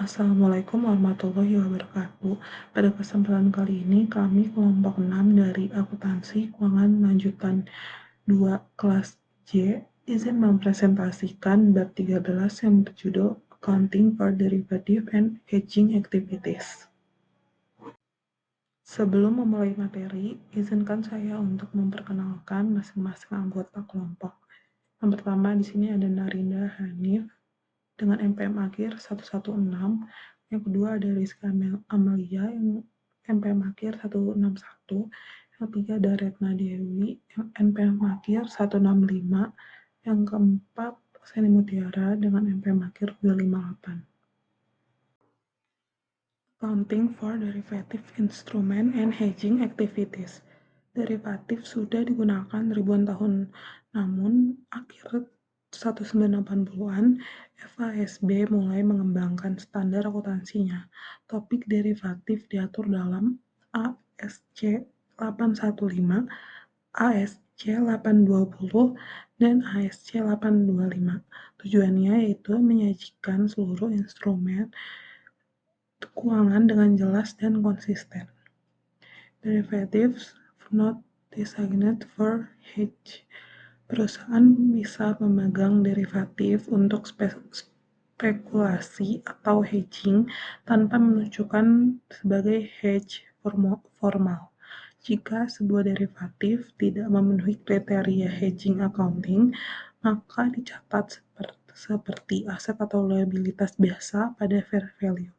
Assalamualaikum warahmatullahi wabarakatuh. Pada kesempatan kali ini, kami kelompok 6 dari Akuntansi Keuangan Lanjutan 2 kelas J izin mempresentasikan bab 13 yang berjudul Accounting for Derivative and Hedging Activities. Sebelum memulai materi, izinkan saya untuk memperkenalkan masing-masing anggota kelompok. Yang pertama di sini ada Narinda Hanif dengan MPM akhir 116. Yang kedua ada Rizka Amalia yang MPM akhir 161. Yang ketiga ada Retna Dewi yang MPM akhir 165. Yang keempat Seni Mutiara dengan MPM akhir 258. Accounting for Derivative Instrument and Hedging Activities. Derivatif sudah digunakan ribuan tahun, namun akhir 1980-an, FASB mulai mengembangkan standar akuntansinya. Topik derivatif diatur dalam ASC 815, ASC 820, dan ASC 825. Tujuannya yaitu menyajikan seluruh instrumen keuangan dengan jelas dan konsisten. Derivatives not designed for hedge. Perusahaan bisa memegang derivatif untuk spekulasi atau hedging tanpa menunjukkan sebagai hedge formal. Jika sebuah derivatif tidak memenuhi kriteria hedging accounting, maka dicatat seperti aset atau liabilitas biasa pada fair value,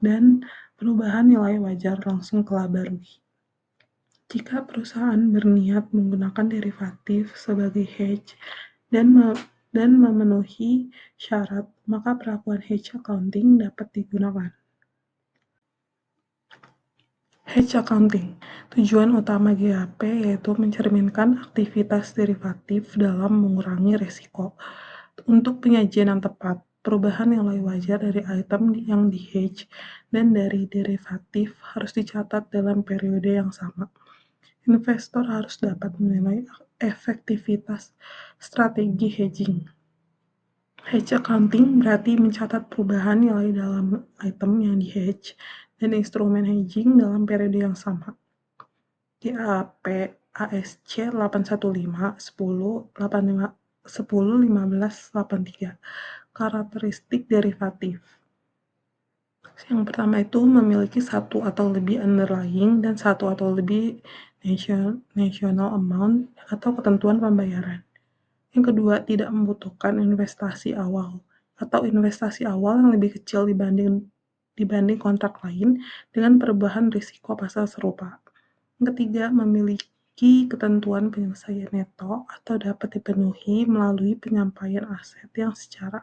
dan perubahan nilai wajar langsung ke laba rugi. Jika perusahaan berniat menggunakan derivatif sebagai hedge dan memenuhi syarat, maka perlakuan hedge accounting dapat digunakan. Hedge accounting. Tujuan utama GAAP yaitu mencerminkan aktivitas derivatif dalam mengurangi risiko. Untuk penyajian yang tepat, perubahan nilai wajar dari item yang di-hedge dan dari derivatif harus dicatat dalam periode yang sama. Investor harus dapat menilai efektivitas strategi hedging. Hedge accounting berarti mencatat perubahan nilai dalam item yang di-hedge dan instrumen hedging dalam periode yang sama. GAAP ASC 815, 10, 85, 10, 15, 83. Karakteristik derivatif. Yang pertama itu memiliki satu atau lebih underlying dan satu atau lebih national amount atau ketentuan pembayaran. Yang kedua, tidak membutuhkan investasi awal atau investasi awal yang lebih kecil dibanding kontrak lain dengan perubahan risiko pasal serupa. Yang ketiga, memiliki ketentuan penyelesaian neto atau dapat dipenuhi melalui penyampaian aset yang secara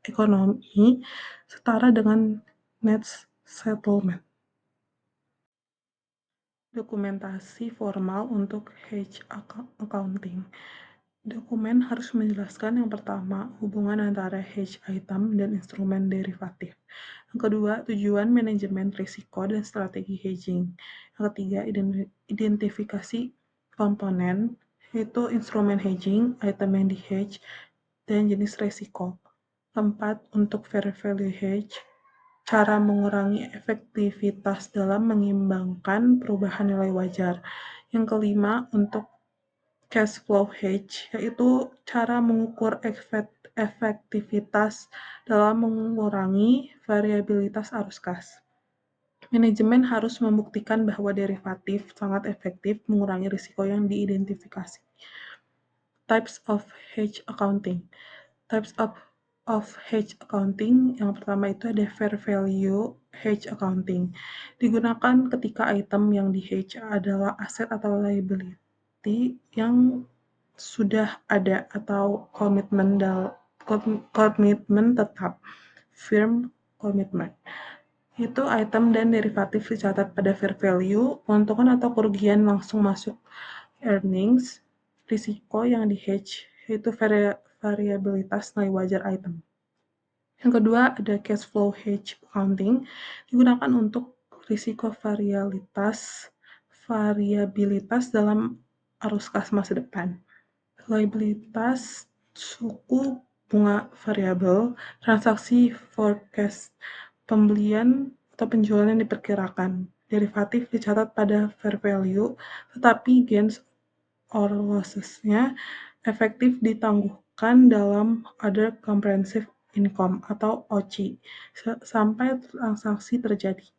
ekonomi setara dengan net settlement. Dokumentasi formal untuk hedge accounting. Dokumen harus menjelaskan yang pertama, hubungan antara hedge item dan instrumen derivatif. Yang kedua, tujuan manajemen risiko dan strategi hedging. Yang ketiga, identifikasi komponen, yaitu instrumen hedging, item yang di-hedge, dan jenis risiko. Keempat, untuk fair value hedge, cara mengurangi efektivitas dalam mengimbangkan perubahan nilai wajar. Yang kelima, untuk cash flow hedge, yaitu cara mengukur efektivitas dalam mengurangi variabilitas arus kas. Manajemen harus membuktikan bahwa derivatif sangat efektif mengurangi risiko yang diidentifikasi. Types of hedge accounting. Types of hedge accounting, yang pertama itu ada fair value hedge accounting. Digunakan ketika item yang di-hedge adalah aset atau liability yang sudah ada atau komitmen tetap, firm commitment. Itu item dan derivatif dicatat pada fair value, keuntungan atau kerugian langsung masuk earnings, risiko yang di-hedge yaitu variabilitas nilai wajar item. Yang kedua ada cash flow hedge accounting, digunakan untuk risiko variabilitas dalam arus kas masa depan. Liabilitas suku bunga variabel, transaksi forecast pembelian atau penjualan yang diperkirakan. Derivatif dicatat pada fair value, tetapi gains or losses-nya efektif ditangguhkan dalam other comprehensive income atau OCI sampai transaksi terjadi.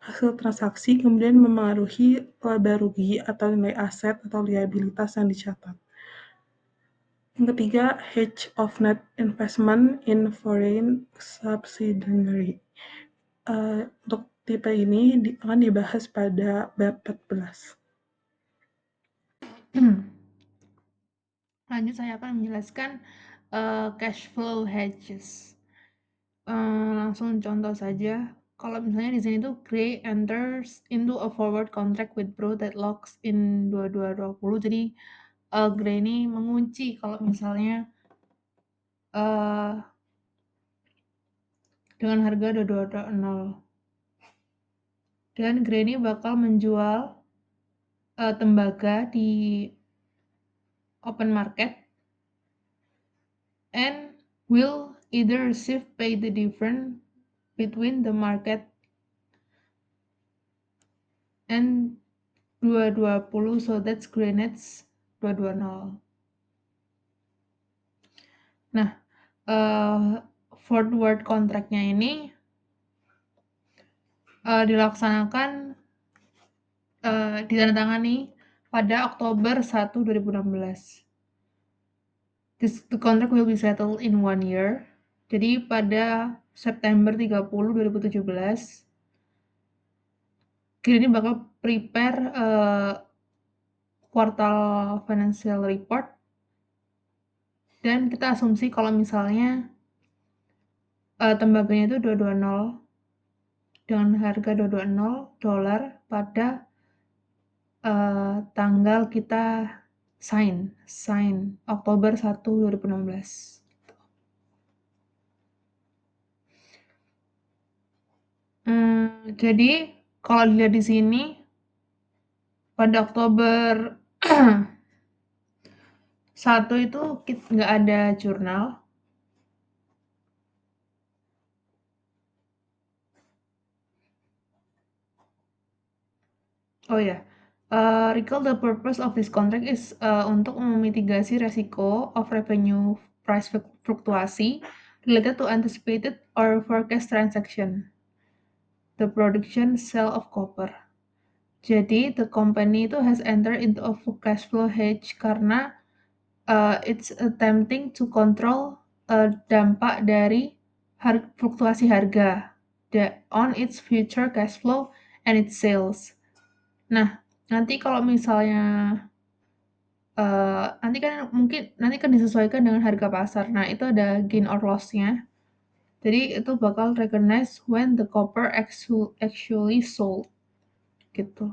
Hasil transaksi kemudian memengaruhi laba rugi atau nilai aset atau liabilitas yang dicatat. Yang ketiga, hedge of net investment in foreign subsidiary. Untuk tipe ini akan dibahas pada bab 14. Lanjut saya akan menjelaskan cash flow hedges. Langsung contoh saja. Kalau misalnya di sini tuh Gray enters into a forward contract with Bro that locks in 2220. Jadi Gray ini mengunci kalau misalnya dengan harga 2220. Dan Gray ini bakal menjual tembaga di open market and will either receive pay the difference between the market and 220, so that's Greenwich 220. Nah, forward contract-nya ini dilaksanakan ditandatangani pada Oktober 1, 2016. The contract will be settled in 1 year. Jadi pada September 30, 2017, kita ini bakal prepare kuartal financial report, dan kita asumsi kalau misalnya tembaganya itu 220 dengan harga $220 pada tanggal kita sign Oktober 1, 2016. Jadi kalau dilihat di sini pada Oktober 1 itu nggak ada jurnal. Oh ya, recall the purpose of this contract is untuk memitigasi resiko of revenue price fluktuasi related to anticipated or forecast transaction, the production sale of copper. Jadi the company itu has entered into a cash flow hedge karena it's attempting to control dampak dari fluktuasi harga on its future cash flow and its sales. Nah, nanti kalau misalnya nanti kan disesuaikan dengan harga pasar. Nah, itu ada gain or loss-nya. Jadi itu bakal recognize when the copper actually sold, gitu.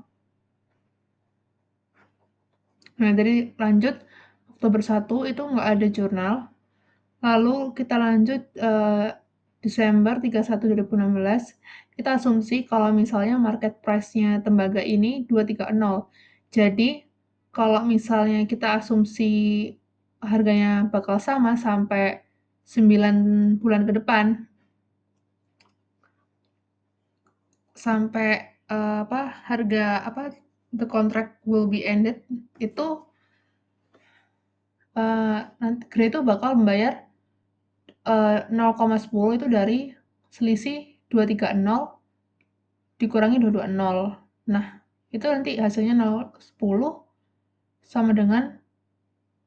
Nah, jadi lanjut Oktober 1 itu nggak ada jurnal. Lalu kita lanjut Desember 31, 2016, kita asumsi kalau misalnya market price-nya tembaga ini 230. Jadi kalau misalnya kita asumsi harganya bakal sama sampai 9 bulan ke depan, sampai the contract will be ended, itu nanti Gray itu bakal membayar 0,10 itu dari selisih 230 dikurangi 220. Nah, itu nanti hasilnya 0,10 sama dengan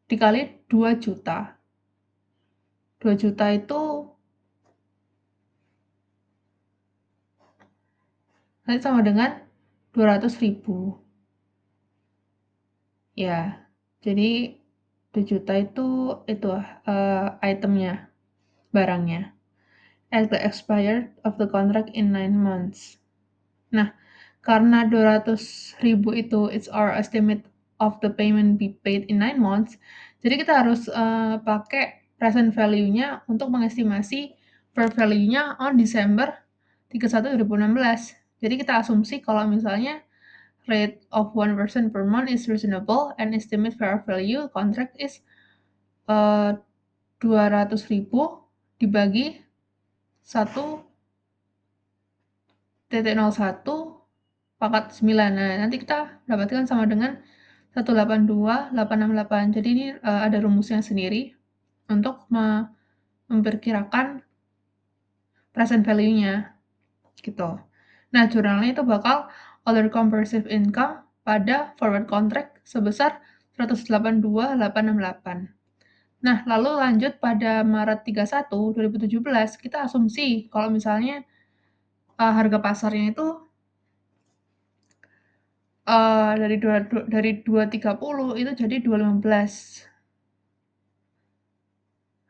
dikali 2 juta. 2 juta itu nanti sama dengan 200.000. Ya, jadi 2 juta itu itemnya, barangnya. At the expired of the contract in 9 months. Nah, karena 200.000 itu it's our estimate of the payment be paid in 9 months, jadi kita harus pakai present value-nya untuk mengestimasi fair value-nya on December 31, 2016. Jadi kita asumsi kalau misalnya rate of 1% per month is reasonable and estimate fair value contract is 200.000 dibagi 1 1.01 pangkat 9. Nah, nanti kita dapatkan sama dengan 182.868. Jadi ini ada rumusnya sendiri untuk memperkirakan present value-nya gitu. Nah, jurnalnya itu bakal other comprehensive income pada forward contract sebesar 182.868. Nah, lalu lanjut pada Maret 31, 2017, kita asumsi kalau misalnya harga pasarnya itu dari 230 itu jadi 215.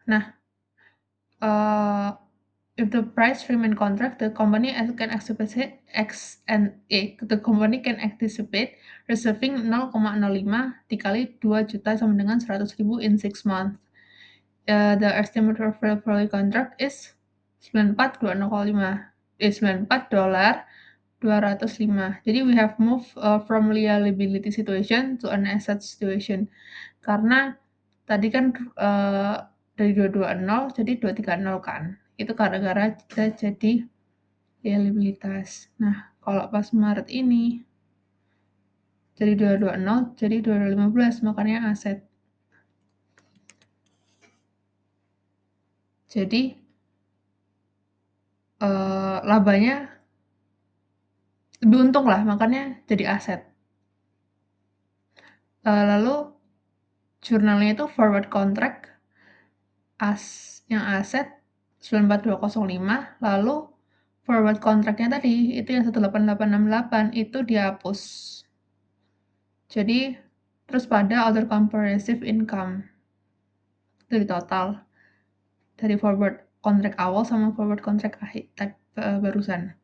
Nah, if the price remain contract, the company can anticipate reserving 0,05 dikali 2 juta sama dengan 100.000 in 6 months. The estimated fair value contract is 94 dolar 205. Jadi we have moved from liability situation to an asset situation. Karena tadi kan dari 220 jadi 230 kan. Itu gara-gara kita jadi liabilitas. Nah, kalau pas Maret ini jadi 220 jadi 215 makanya aset. Jadi labanya lebih untung lah, makanya jadi aset. Lalu jurnalnya itu forward contract yang aset 94205, lalu forward contract-nya tadi itu yang 18868 itu dihapus. Jadi terus pada other comprehensive income itu di total dari forward contract awal sama forward contract akhir barusan.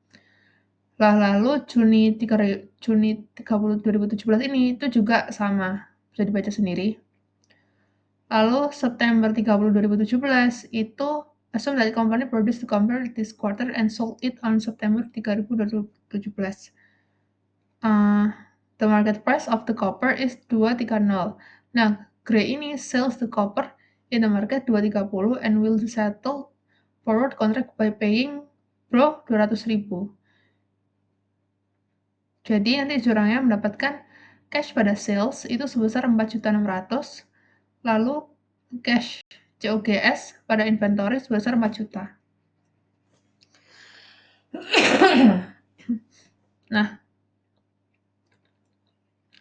Lalu Juni 30 2017 ini itu juga sama, bisa dibaca sendiri. Lalu September 30 2017 itu assume that the company produced the copper this quarter and sold it on September 30 2017. The market price of the copper is 230. Nah, Gray ini sells the copper in the market 230 and will settle forward contract by paying Bro 200.000. Jadi nanti jurangnya mendapatkan cash pada sales itu sebesar 4.600.000, lalu cash COGS pada inventory sebesar 4 juta. Nah,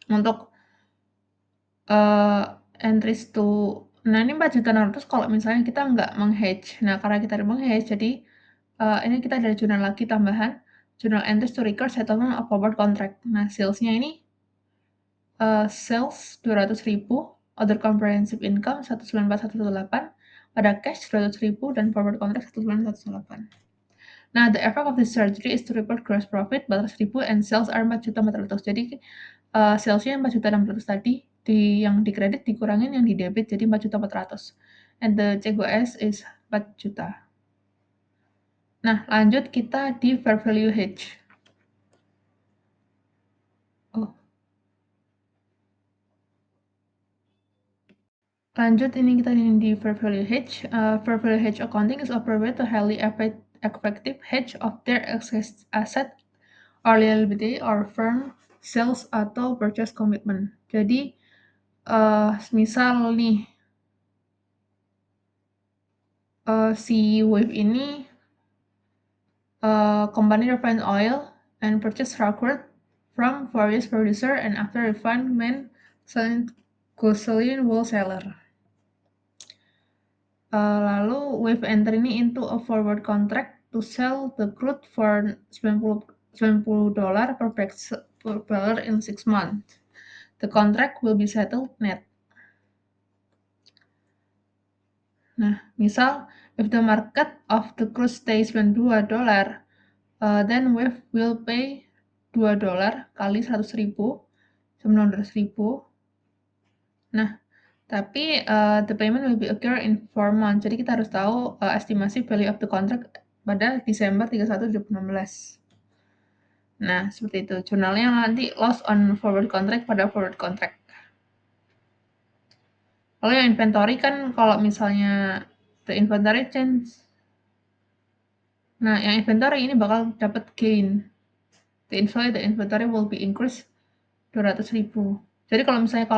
untuk entries to ini 4.600.000 kalau misalnya kita nggak meng-hedge. Nah, karena kita meng-hedge, jadi ini kita ada jurnal lagi tambahan, journal entries to record settlement of forward contract. Nah, sales-nya ini sales 200.000, other comprehensive income 194.118, ada cash 200.000 dan forward contract 194.118. Nah, the effect of this strategy is to report gross profit 400.000 and sales are 4.400.000. Jadi salesnya 4.600.000 tadi yang di kredit dikurangin yang di debit jadi 4.400.000. And the COGS is 4 juta. Nah, lanjut kita di fair value hedge. Lanjut ini kita di fair value hedge. Fair value hedge accounting is appropriate to highly effective hedge of their asset or liability or firm sales atau purchase commitment. Jadi misal nih si Wave ini company refine oil and purchase record from various producer and after refinement selling gasoline wholesaler. Lalu Wave enter ini into a forward contract to sell the crude for $90 per barrel in 6 months. The contract will be settled net. Nah, misal if the market of the crude stays $92, then Wave will pay $2 kali 100.000 900.000. Nah, tapi the payment will be occur in 4 months. Jadi kita harus tahu estimasi value of the contract pada Desember 31, 2016. Nah, seperti itu. Jurnalnya nanti loss on forward contract pada forward contract. Lalu yang inventory kan kalau misalnya the inventory change. Nah, yang inventory ini bakal dapat gain. the inventory will be increased 200.000. Jadi kalau misalnya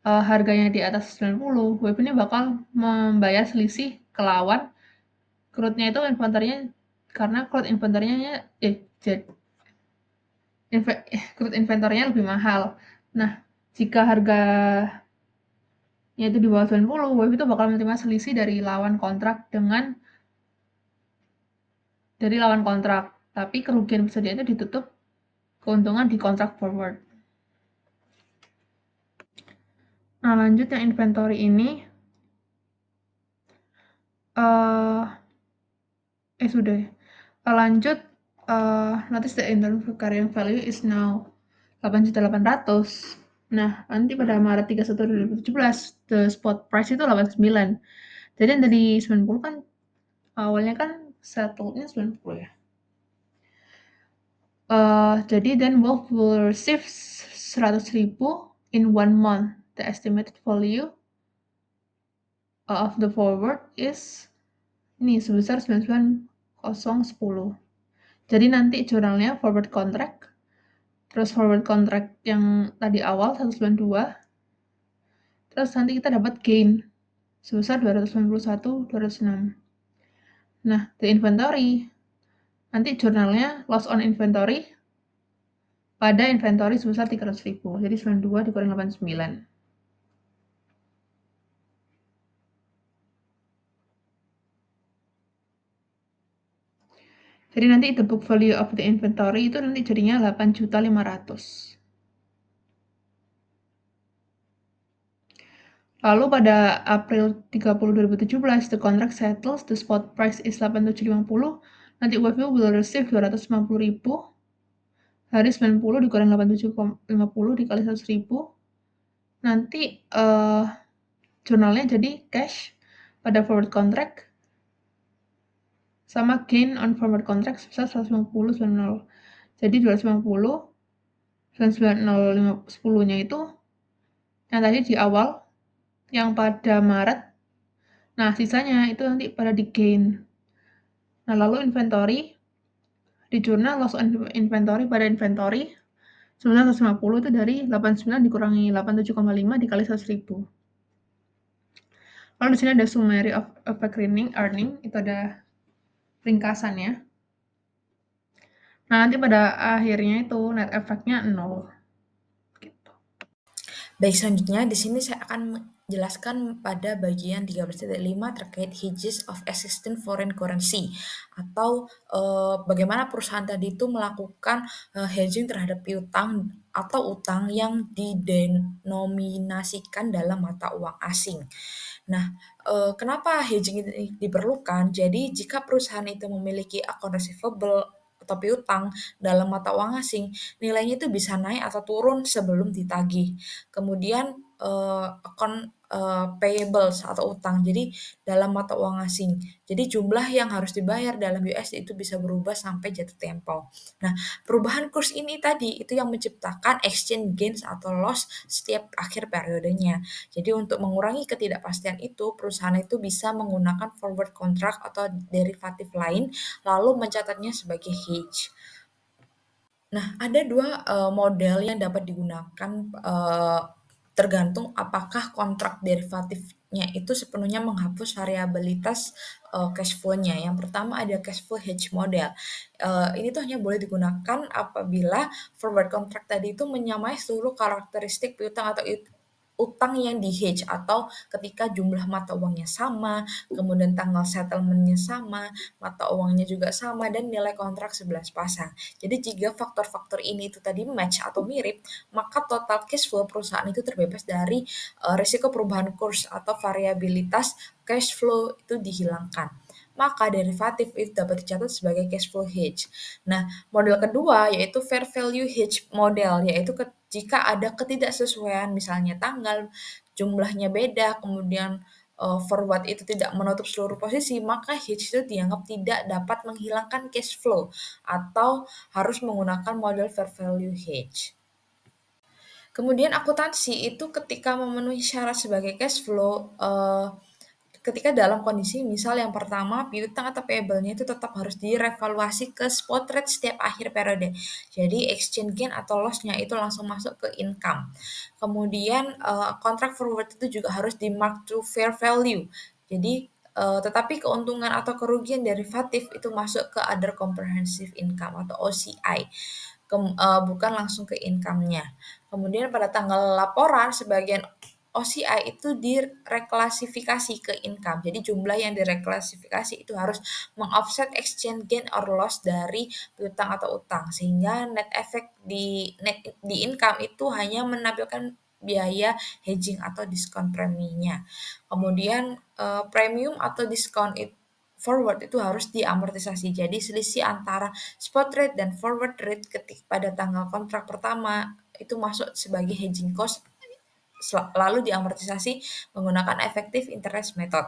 harganya di atas 90, web ini bakal membayar selisih ke lawan crude-nya itu inventory-nya, karena crude inventory-nya crude inventory-nya lebih mahal. Nah, jika harganya itu di bawah 90, web itu bakal menerima selisih dari lawan kontrak. Tapi kerugian bersedia itu ditutup keuntungan di kontrak forward. Nah, lanjut yang inventory ini sudah ya. Lanjut, notice the internal carrying value is now 8.800.000. Nah, nanti pada Maret 31, 2017, the spot price itu 89. Jadi yang tadi 90 kan awalnya kan settle-nya 90 ya. Jadi then Wolf will receive 100.000 in 1 month. The estimated value of the forward is ini sebesar 99.010. Jadi nanti jurnalnya forward contract, terus forward contract yang tadi awal 192, terus nanti kita dapat gain sebesar 291.206. Nah, the inventory, nanti jurnalnya loss on inventory pada inventory sebesar 300.000. Jadi 92 dikurang 89. Jadi nanti the book value of the inventory itu nanti jadinya 8.500.000. Lalu pada April 30, 2017, the contract settles, the spot price is 8750. Nanti WFU will receive 250.000. Hari 90 dikurang 8750 dikali 100.000. Nanti jurnalnya jadi cash pada forward contract sama gain on forward contract sebesar 150.90. Jadi 250, 10-nya itu yang tadi di awal, yang pada Maret. Nah, sisanya itu nanti pada di gain. Nah, lalu inventory, di jurnal loss on inventory pada inventory sebesar 150 itu dari 89 dikurangi 87,5 dikali 100.000. Lalu di sini ada summary of effect earning, itu ada ringkasannya. Nah, nanti pada akhirnya itu net effect-nya 0. Gitu. Baik, selanjutnya di sini saya akan menjelaskan pada bagian 13.5 terkait hedges of existing foreign currency atau bagaimana perusahaan tadi itu melakukan hedging terhadap piutang atau utang yang didenominasikan dalam mata uang asing. Nah, kenapa hedging ini diperlukan? Jadi jika perusahaan itu memiliki account receivable atau piutang dalam mata uang asing, nilainya itu bisa naik atau turun sebelum ditagih. Kemudian account payables atau utang, jadi dalam mata uang asing. Jadi jumlah yang harus dibayar dalam USD itu bisa berubah sampai jatuh tempo. Nah, perubahan kurs ini tadi itu yang menciptakan exchange gains atau loss setiap akhir periodenya. Jadi untuk mengurangi ketidakpastian itu, perusahaan itu bisa menggunakan forward contract atau derivatif lain, lalu mencatatnya sebagai hedge. Nah, ada dua model yang dapat digunakan tergantung apakah kontrak derivatifnya itu sepenuhnya menghapus variabilitas cash flow-nya. Yang pertama ada cash flow hedge model. Ini tuh hanya boleh digunakan apabila forward contract tadi itu menyamai seluruh karakteristik piutang atau utang yang di-hedge atau ketika jumlah mata uangnya sama, kemudian tanggal settlement-nya sama, mata uangnya juga sama, dan nilai kontrak 11 pasang. Jadi jika faktor-faktor ini itu tadi match atau mirip, maka total cash flow perusahaan itu terbebas dari risiko perubahan kurs atau variabilitas cash flow itu dihilangkan. Maka derivatif itu dapat dicatat sebagai cash flow hedge. Nah, model kedua yaitu fair value hedge model, yaitu jika ada ketidaksesuaian misalnya tanggal, jumlahnya beda, kemudian forward itu tidak menutup seluruh posisi, maka hedge itu dianggap tidak dapat menghilangkan cash flow atau harus menggunakan model fair value hedge. Kemudian akuntansi itu ketika memenuhi syarat sebagai cash flow, ketika dalam kondisi misal yang pertama piutang atau payable-nya itu tetap harus direvaluasi ke spot rate setiap akhir periode. Jadi exchange gain atau loss-nya itu langsung masuk ke income. Kemudian kontrak forward itu juga harus di mark to fair value. Jadi tetapi keuntungan atau kerugian derivatif itu masuk ke other comprehensive income atau OCI. Bukan langsung ke income-nya. Kemudian pada tanggal laporan sebagian OCI itu direklasifikasi ke income. Jadi jumlah yang direklasifikasi itu harus mengoffset exchange gain or loss dari piutang atau utang, sehingga net effect di income itu hanya menampilkan biaya hedging atau diskon preminya. Kemudian premium atau diskon forward itu harus diamortisasi. Jadi selisih antara spot rate dan forward rate pada tanggal kontrak pertama itu masuk sebagai hedging cost, lalu diamortisasi menggunakan effective interest method.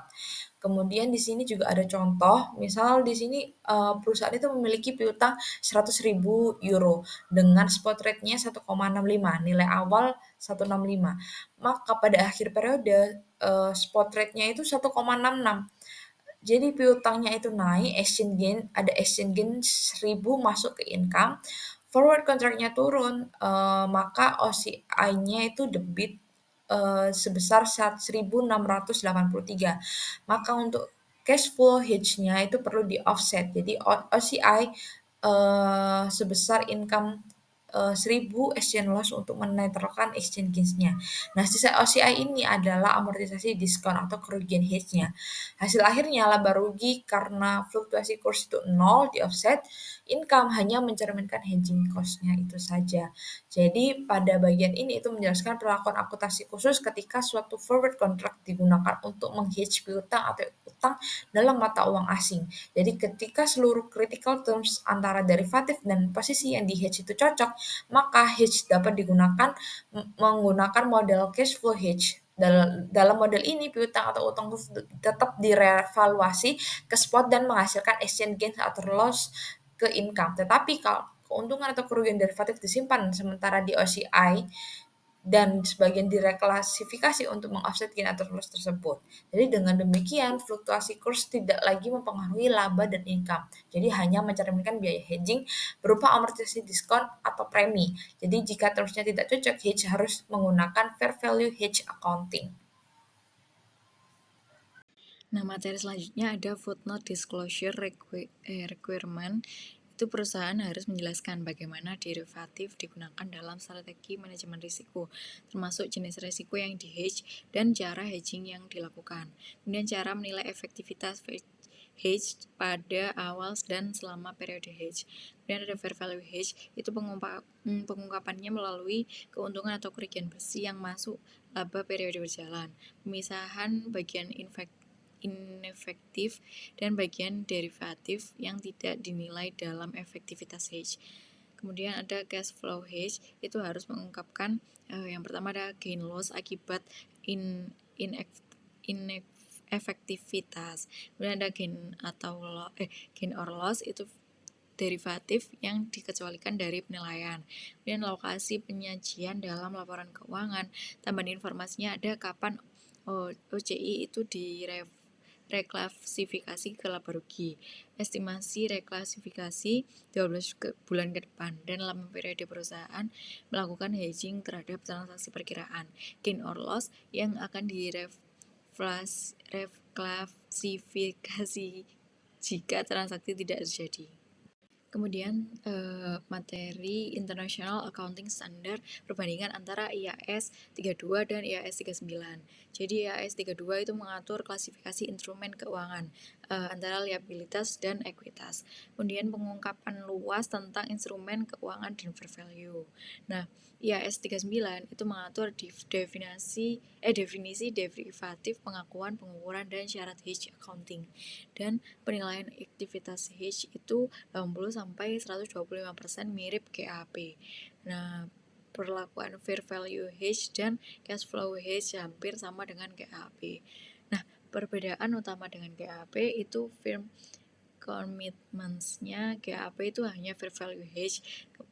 Kemudian di sini juga ada contoh, misal di sini perusahaan itu memiliki piutang 100.000 euro dengan spot rate-nya 1,65, nilai awal 165. Maka pada akhir periode spot rate-nya itu 1,66. Jadi piutangnya itu naik, ada exchange gain 1.000 masuk ke income, forward kontraknya turun, maka OCI-nya itu debit sebesar 1.683. Maka untuk cash flow hedge-nya itu perlu di-offset. Jadi OCI sebesar income 1.000 exchange loss untuk menetralkan exchange gains-nya. Nah, sisa OCI ini adalah amortisasi diskon atau kerugian hedge-nya. Hasil akhirnya laba rugi karena fluktuasi kurs itu nol di offset, income hanya mencerminkan hedging cost-nya itu saja. Jadi pada bagian ini itu menjelaskan perlakuan akuntansi khusus ketika suatu forward contract digunakan untuk menghedge piutang atau utang dalam mata uang asing. Jadi ketika seluruh critical terms antara derivatif dan posisi yang di-hedge itu cocok, maka hedge dapat digunakan menggunakan model cash flow hedge. Dalam model ini, piutang atau utang tetap direvaluasi ke spot dan menghasilkan exchange gain atau loss ke income. Tetapi kalau keuntungan atau kerugian derivatif disimpan sementara di OCI dan sebagian direklasifikasi untuk mengoffset gain atau loss tersebut. Jadi dengan demikian fluktuasi kurs tidak lagi mempengaruhi laba dan income. Jadi hanya mencerminkan biaya hedging berupa amortisasi diskon atau premi. Jadi jika termsnya tidak cocok, hedge harus menggunakan fair value hedge accounting. Nah, materi selanjutnya ada footnote disclosure requirement. Itu perusahaan harus menjelaskan bagaimana derivatif digunakan dalam strategi manajemen risiko, termasuk jenis risiko yang di-hedge dan cara hedging yang dilakukan. Kemudian cara menilai efektivitas hedge pada awal dan selama periode hedge. Kemudian ada fair value hedge, itu pengungkapannya melalui keuntungan atau kerugian bersih yang masuk laba periode berjalan. Pemisahan bagian inefektif dan bagian derivatif yang tidak dinilai dalam efektivitas hedge. Kemudian ada cash flow hedge, itu harus mengungkapkan yang pertama ada gain loss akibat inefektivitas. Kemudian ada gain or loss, itu derivatif yang dikecualikan dari penilaian. Kemudian lokasi penyajian dalam laporan keuangan, tambahan informasinya ada kapan OCI itu reklasifikasi ke laba rugi, estimasi reklasifikasi 12 bulan ke depan, dan dalam periode perusahaan melakukan hedging terhadap transaksi perkiraan, gain or loss yang akan reklasifikasi jika transaksi tidak terjadi. Kemudian materi International Accounting Standard, perbandingan antara IAS 32 dan IAS 39. Jadi IAS 32 itu mengatur klasifikasi instrumen keuangan antara liabilitas dan ekuitas. Kemudian pengungkapan luas tentang instrumen keuangan dan fair value. Nah, IAS 39 itu mengatur definisi derivatif, pengakuan, pengukuran, dan syarat hedge accounting. Dan penilaian aktivitas hedge itu 80-125% mirip GAAP. Nah, perlakuan fair value hedge dan cash flow hedge hampir sama dengan GAAP. Nah, perbedaan utama dengan GAAP itu firm commitments-nya. GAAP itu hanya fair value hedge,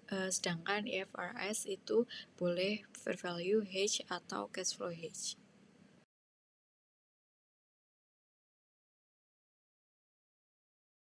sedangkan IFRS itu boleh fair value hedge atau cash flow hedge.